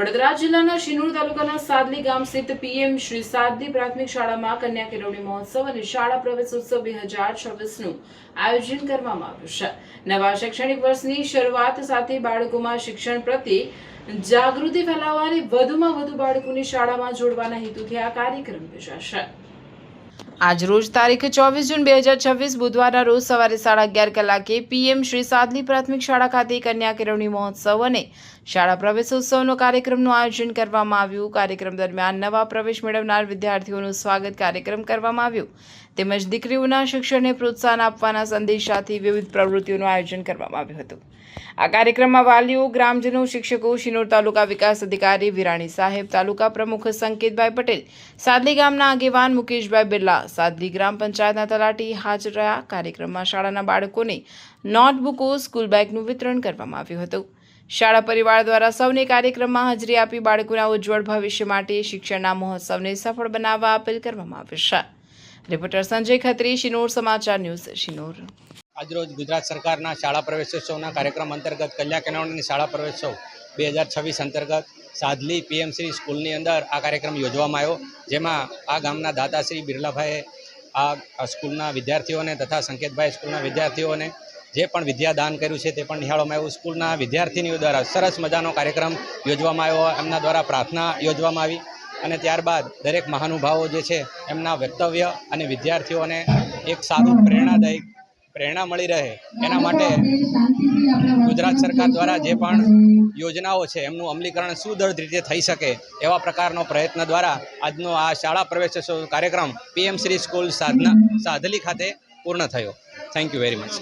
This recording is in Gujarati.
વડોદરા જિલ્લાના શિનોર તાલુકાના સાદલી ગામ સ્થિત પીએમ શ્રી સાદલી પ્રાથમિક શાળામાં કન્યા કેળવણી મહોત્સવ અને શાળા પ્રવેશોત્સવ 2026નું આયોજન કરવામાં આવ્યું છે। નવા શૈક્ષણિક વર્ષની શરૂઆત સાથે બાળકોમાં શિક્ષણ પ્રત્યે જાગૃતિ ફેલાવવાની વધુમાં વધુ બાળકોની શાળામાં જોડવાના હેતુથી આ કાર્યક્રમ યોજાશે। આજ રોજ તારીખ 24 જૂન 2026 બુધવારના રોજ સવારે 11:30 કલાકે પીએમ શ્રી સાદલી પ્રાથમિક શાળા ખાતે કન્યા કેળવણી મહોત્સવ અને શાળા પ્રવેશોત્સવનો કાર્યક્રમનું આયોજન કરવામાં આવ્યું। કાર્યક્રમ દરમિયાન નવા પ્રવેશ મેળવનાર વિદ્યાર્થીઓનું સ્વાગત કાર્યક્રમ કરવામાં આવ્યું તેમજ દીકરીઓના શિક્ષણને પ્રોત્સાહન આપવાના સંદેશાથી વિવિધ પ્રવૃત્તિઓનું આયોજન કરવામાં આવ્યું હતું। આ કાર્યક્રમમાં વાલીઓ, ગ્રામજનો, શિક્ષકો, શિનોર તાલુકા વિકાસ અધિકારી વિરાણી સાહેબ, તાલુકા પ્રમુખ સંકેતભાઈ પટેલ, સાદલી ગામના આગેવાન મુકેશભાઈ બિરલા, સાદલી ગ્રામ પંચાયતના તલાટી હાજર રહ્યા। કાર્યક્રમમાં શાળાના બાળકોને નોટબુકો, સ્કૂલ બેગનું વિતરણ કરવામાં આવ્યું હતું। શાળા પરિવાર દ્વારા સૌને કાર્યક્રમમાં હાજરી આપી બાળકોના ઉજ્જવળ ભવિષ્ય માટે શિક્ષણના મહોત્સવને સફળ બનાવવા અપીલ કરવામાં આવી છે। રિપોર્ટર સંજય ખત્રી, શિનોર સમાચાર ન્યૂઝ, શિનોર। આજરોજ ગુજરાત સરકારના શાળા પ્રવેશોત્સવના કાર્યક્રમ અંતર્ગત કન્યા કેળવણીની શાળા પ્રવેશોત્સવ 2026 અંતર્ગત સાદલી પીએમશ્રી સ્કૂલની અંદર આ કાર્યક્રમ યોજવામાં આવ્યો, જેમાં આ ગામના દાતા શ્રી બિરલાભાઈએ આ સ્કૂલના વિદ્યાર્થીઓને તથા સંકેતભાઈ સ્કૂલના વિદ્યાર્થીઓને જે પણ વિદ્યાદાન કર્યું છે તે પણ નિહાળવામાં આવ્યું। સ્કૂલના વિદ્યાર્થીનીઓ દ્વારા સરસ મજાનો કાર્યક્રમ યોજવામાં આવ્યો, એમના દ્વારા પ્રાર્થના યોજવામાં આવી અને ત્યારબાદ દરેક મહાનુભાવો જે છે એમના વક્તવ્ય અને વિદ્યાર્થીઓને એક સારું પ્રેરણા મળી રહે એના માટે ગુજરાત સરકાર દ્વારા જે પણ યોજનાઓ છે એમનું અમલીકરણ સુદૃઢ રીતે થઈ શકે એવા પ્રકારનો પ્રયત્ન દ્વારા આજનો આ શાળા પ્રવેશોત્સવ કાર્યક્રમ પીએમ શ્રી સ્કૂલ સાદલી ખાતે પૂર્ણ થયો। Thank you very much.